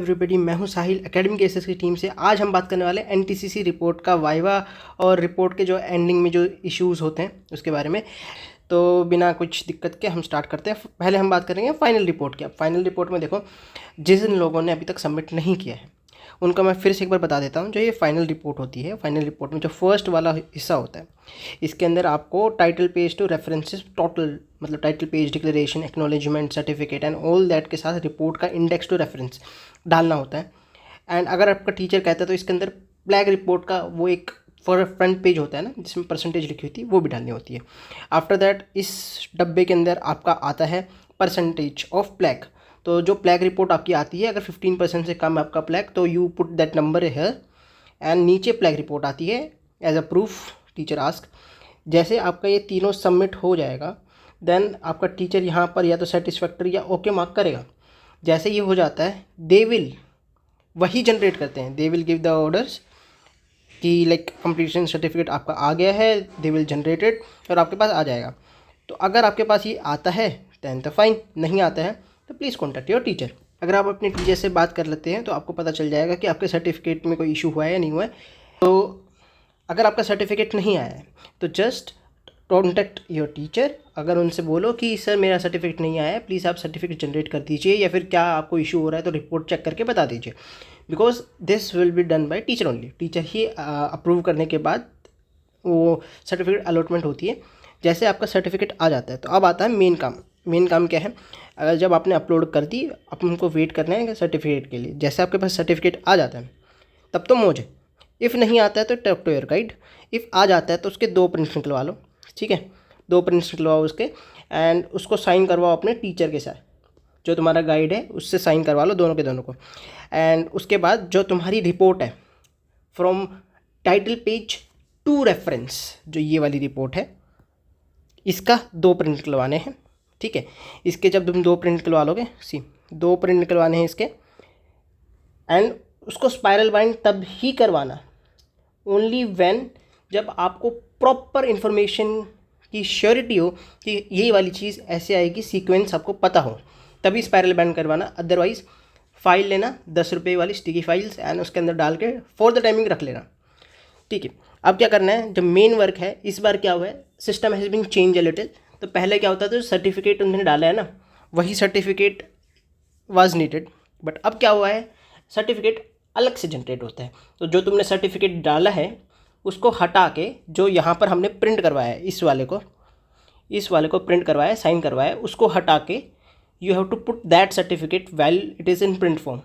Everybody, मैं हूं साहिल academic cases की टीम से। आज हम बात करने वाले हैं एनटीसीसी रिपोर्ट का वाइवा और रिपोर्ट के जो एंडिंग में जो इश्यूज़ होते हैं उसके बारे में। तो बिना कुछ दिक्कत के हम स्टार्ट करते हैं। पहले हम बात करेंगे फाइनल रिपोर्ट की। अब फाइनल रिपोर्ट में देखो, जिन लोगों ने अभी तक सबमिट नहीं किया है उनका मैं फिर से एक बार बता देता हूँ। जो ये फाइनल रिपोर्ट होती है, फाइनल रिपोर्ट में जो फर्स्ट वाला हिस्सा होता है, इसके अंदर आपको title page to references total, मतलब title page, declaration, acknowledgement, certificate and all that के साथ रिपोर्ट का इंडेक्स टू रेफरेंस डालना होता है। एंड अगर आपका टीचर कहता है तो इसके अंदर फ्लैग रिपोर्ट का वो एक फ्रंट पेज होता है ना, जिसमें परसेंटेज लिखी होती है, वो भी डालनी होती है। आफ्टर दैट इस डब्बे के अंदर आपका आता है परसेंटेज ऑफ फ्लैग। तो जो फ्लैग रिपोर्ट आपकी आती है, अगर 15% से कम है आपका फ्लैग तो यू पुट दैट नंबर है। एंड नीचे फ्लैग रिपोर्ट आती है as a proof teacher ask. जैसे आपका ये तीनों सबमिट हो जाएगा देन आपका टीचर यहाँ पर या तो सेटिस्फैक्टरी या ओके मार्क करेगा। जैसे ये हो जाता है दे विल वही जनरेट करते हैं, they will give the orders कि लाइक कंप्लीशन सर्टिफिकेट आपका आ गया है, दे विल जनरेट इट और आपके पास आ जाएगा। तो अगर आपके पास ये आता है दैन तो फाइन, नहीं आता है तो प्लीज़ कॉन्टैक्ट योर टीचर। अगर आप अपने टीचर से बात कर लेते हैं तो आपको पता चल जाएगा कि आपके सर्टिफिकेट में कोई इशू हुआ है या नहीं हुआ है। तो अगर आपका सर्टिफिकेट नहीं आया है तो जस्ट कॉन्टैक्ट योर टीचर। अगर उनसे बोलो कि सर मेरा सर्टिफिकेट नहीं आया है, प्लीज़ आप सर्टिफिकेट जनरेट कर दीजिए, या फिर क्या आपको इशू हो रहा है तो रिपोर्ट चेक करके बता दीजिए। Because this will be done by teacher only. Teacher he approve करने के बाद वो सर्टिफिकेट अलॉटमेंट होती है। जैसे आपका सर्टिफिकेट आ जाता है तो अब आता है मेन काम। मेन काम क्या है? अगर जब आपने अपलोड कर दी, अब हमको वेट करना है सर्टिफिकेट के लिए। जैसे आपके पास सर्टिफिकेट आ जाता है तब तो मौज है। इफ़ नहीं आता है तो talk to your guide. If आ जाता है तो उसके 2 प्रिंट्स निकलवा लो, ठीक है? 2 प्रिंट्स निकलवाओ उसके एंड उसको साइन करवाओ अपने टीचर के साथ। जो तुम्हारा गाइड है उससे साइन करवा लो, दोनों के दोनों को। एंड उसके बाद जो तुम्हारी रिपोर्ट है from title page to reference, जो ये वाली रिपोर्ट है, इसका 2 प्रिंट निकलवाने हैं, ठीक है? इसके जब तुम 2 प्रिंट निकलवा लोगे, 2 प्रिंट निकलवाने हैं इसके। एंड उसको स्पाइरल बाइंड तब ही करवाना ओनली व्हेन जब आपको प्रॉपर इन्फॉर्मेशन की श्योरिटी हो कि यही वाली चीज़ ऐसे आएगी, सीक्वेंस आपको पता हो, तभी स्पाइरल बाइंड करवाना। अदरवाइज़ फाइल लेना 10 रुपये वाली स्टिकी फाइल्स एंड उसके अंदर डाल के फॉर द टाइमिंग रख लेना, ठीक है? अब क्या करना है, जब मेन वर्क है, इस बार क्या हुआ है, system has been change a little. तो पहले क्या होता था, जो सर्टिफिकेट उन्होंने डाला है ना, वही सर्टिफिकेट वाज नीडेड। बट अब क्या हुआ है, सर्टिफिकेट अलग से जनरेट होता है। तो जो तुमने सर्टिफिकेट डाला है उसको हटा के, जो यहाँ पर हमने प्रिंट करवाया है, इस वाले को प्रिंट करवाया है, साइन करवाया है, उसको हटा के you have to put that certificate well it is in print form.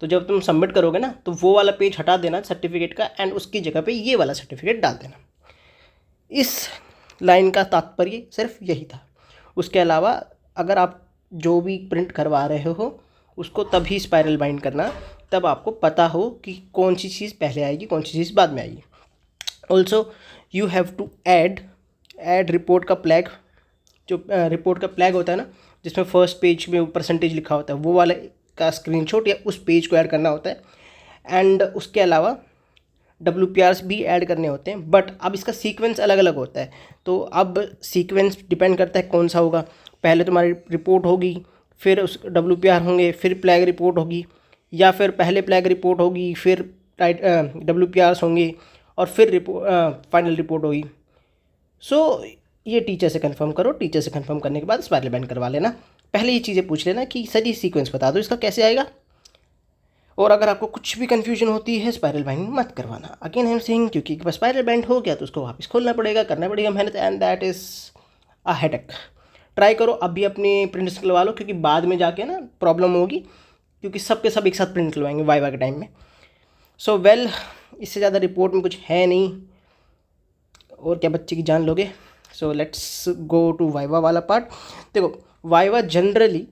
तो जब तुम सबमिट करोगे ना तो वो वाला पेज हटा देना सर्टिफिकेट का एंड उसकी जगह पे ये वाला सर्टिफिकेट डाल देना। इस लाइन का तात्पर्य सिर्फ यही था। उसके अलावा अगर आप जो भी प्रिंट करवा रहे हो उसको तभी स्पाइरल बाइंड करना, तब आपको पता हो कि कौन सी चीज़ पहले आएगी, कौन सी चीज़ बाद में आएगी। Also you have to add report का फ्लैग। जो रिपोर्ट का फ्लैग होता है ना, जिसमें फर्स्ट पेज में परसेंटेज लिखा होता है, वो वाले का स्क्रीनशॉट या उस पेज को ऐड करना होता है। एंड उसके अलावा WPRs भी ऐड करने होते हैं। बट अब इसका सीक्वेंस अलग अलग होता है। तो अब सीक्वेंस डिपेंड करता है कौन सा होगा। पहले तुम्हारी रिपोर्ट होगी, फिर उस WPR होंगे, फिर फ्लैग रिपोर्ट होगी, या फिर पहले फ्लैग रिपोर्ट होगी, फिर WPRs होंगे और फिर फाइनल रिपोर्ट होगी। सो ये टीचर से कंफर्म करो। टीचर से कंफर्म करने के बाद स्पाइरल बाइंड करवा लेना। पहले ये चीज़ें पूछ लेना कि सर ये सीक्वेंस बता दो, इसका कैसे आएगा। और अगर आपको कुछ भी कन्फ्यूजन होती है, स्पाइरल बाइंड मत करवाना। अगेन आई एम सेइंग, क्योंकि बस स्पाइरल बाइंड हो गया तो उसको वापस खोलना पड़ेगा, करना पड़ेगा मेहनत, and that is a headache. Try करो अभी अपने प्रिंट्स निकलवा लो, क्योंकि बाद में जाके ना प्रॉब्लम होगी, क्योंकि सब के सब एक साथ प्रिंट निकलवाएंगे वाइवा के टाइम में। सो वेल, इससे ज़्यादा रिपोर्ट में कुछ है नहीं, और क्या बच्चे की जान लोगे। So let's go to viva वाला पार्ट। देखो, वाइवा जनरली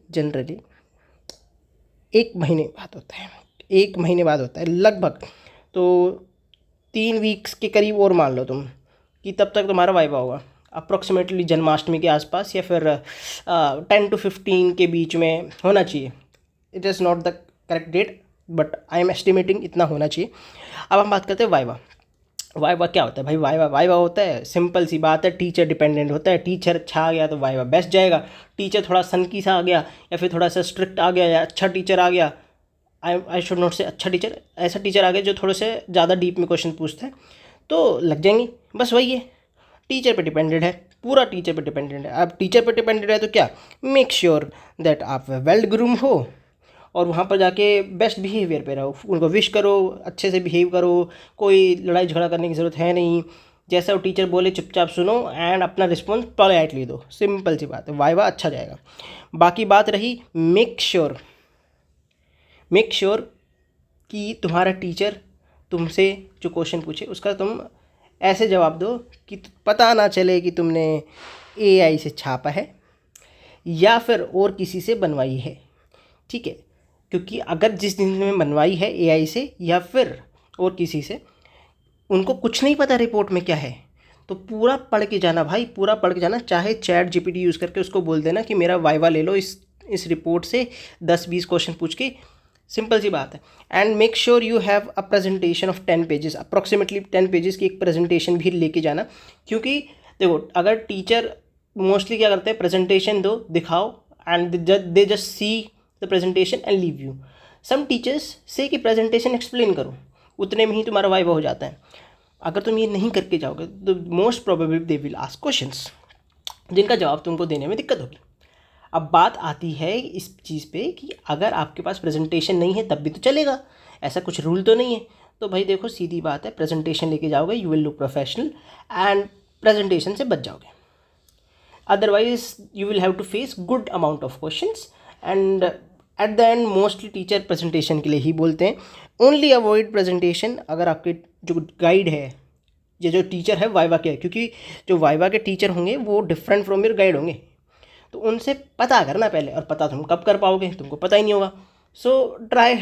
1 महीने बाद होता है, 1 महीने बाद होता है लगभग। तो 3 वीक्स के करीब और मान लो तुम कि तब तक तुम्हारा वाइवा होगा। अप्रॉक्सीमेटली जन्माष्टमी के आसपास या फिर 10 to 15 के बीच में होना चाहिए। It is not the correct date but I am estimating इतना होना चाहिए। अब हम बात करते हैं वाइवा। वाइवा क्या होता है भाई? वाइवा होता है, सिंपल सी बात है, टीचर डिपेंडेंट होता है। टीचर अच्छा आ गया तो वाइवा बेस्ट जाएगा। टीचर थोड़ा सनकी सा आ गया या फिर थोड़ा सा स्ट्रिक्ट आ गया या अच्छा टीचर आ गया, आई शुड नॉट से अच्छा टीचर, ऐसा टीचर आ गया जो थोड़े से ज़्यादा डीप में क्वेश्चन पूछता है तो लग जाएंगी। बस वही है, टीचर पे डिपेंडेड है, पूरा टीचर पे डिपेंडेड है। अब टीचर पे डिपेंडेड है तो क्या, मेक श्योर दैट आप वेल ग्रूम हो और वहाँ पर जाके बेस्ट बिहेवियर पे रहो, उनको विश करो, अच्छे से बिहेव करो, कोई लड़ाई झगड़ा करने की ज़रूरत है नहीं। जैसा वो टीचर बोले चुपचाप सुनो एंड अपना रिस्पॉन्स पोलाइटली दो, सिंपल सी बात है, वाइवा अच्छा जाएगा। बाकी बात रही मेक श्योर कि तुम्हारा टीचर तुमसे जो क्वेश्चन पूछे उसका तुम ऐसे जवाब दो कि पता ना चले कि तुमने एआई से छापा है या फिर और किसी से बनवाई है, ठीक है। क्योंकि अगर जिस दिन में बनवाई है एआई से या फिर और किसी से, उनको कुछ नहीं पता रिपोर्ट में क्या है, तो पूरा पढ़ के जाना भाई, पूरा पढ़ के जाना। चाहे चैट जीपीटी यूज़ करके उसको बोल देना कि मेरा वाइवा ले लो इस रिपोर्ट से 10-20 क्वेश्चन पूछ के, सिंपल सी बात है। And make sure you have a presentation of 10 pages, approximately 10 pages की एक प्रेजेंटेशन भी लेके जाना। क्योंकि देखो, अगर टीचर मोस्टली क्या करते हैं, प्रेजेंटेशन दो, दिखाओ and they just see the presentation and leave you. Some teachers से कि प्रेजेंटेशन एक्सप्लेन करो, उतने में ही तुम्हारा वाइवा हो जाता है। अगर तुम ये नहीं करके जाओगे तो most probably they will ask questions जिनका जवाब तुमको देने में दिक्कत होगी। अब बात आती है इस चीज़ पे कि अगर आपके पास प्रेजेंटेशन नहीं है तब भी तो चलेगा, ऐसा कुछ रूल तो नहीं है। तो भाई देखो, सीधी बात है, प्रेजेंटेशन लेके जाओगे, you will look professional and presentation से बच जाओगे। Otherwise you will have to face good amount of questions and at the end mostly teacher presentation के लिए ही बोलते हैं। ओनली अवॉइड प्रेजेंटेशन अगर आपके जो गाइड है, ये जो टीचर है वाइवा के, क्योंकि जो वाइवा के टीचर होंगे वो डिफरेंट फ्रॉम योर गाइड होंगे, तो उनसे पता करना पहले, और पता तुम कब कर पाओगे, तुमको पता ही नहीं होगा। So try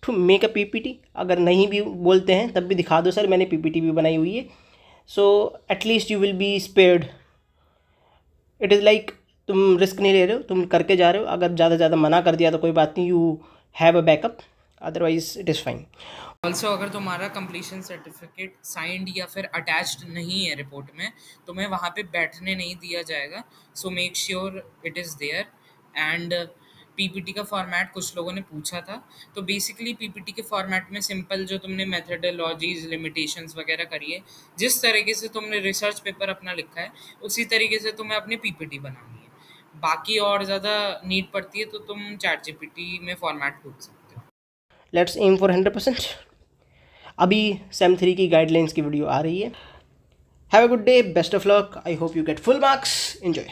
to make a PPT, अगर नहीं भी बोलते हैं तब भी दिखा दो, सर मैंने पीपीटी भी बनाई हुई है। So at least you will be spared. It is like तुम रिस्क नहीं ले रहे हो, तुम करके जा रहे हो। अगर ज़्यादा मना कर दिया तो कोई बात नहीं, you have a backup, otherwise it is fine. Also अगर तुम्हारा कंप्लीशन सर्टिफिकेट साइंड या फिर अटैच्ड नहीं है रिपोर्ट में, तुम्हें वहाँ पे बैठने नहीं दिया जाएगा। So make sure it is there. And PPT का फॉर्मेट कुछ लोगों ने पूछा था, तो बेसिकली पीपीटी के फॉर्मेट में सिंपल जो तुमने मेथडोलॉजीज, लिमिटेशंस वगैरह करी है, जिस तरीके से तुमने रिसर्च पेपर अपना लिखा है उसी तरीके से तुम्हें अपनी पीपीटी बनानी है। बाकी और ज़्यादा नीड पड़ती है तो तुम चैट जीपीटी में फॉर्मेट पूछ सकते हो। Let's aim for 100%। अभी सेम 3 की गाइडलाइंस की वीडियो आ रही है। Have a good day, best of luck, I hope you get full marks, enjoy.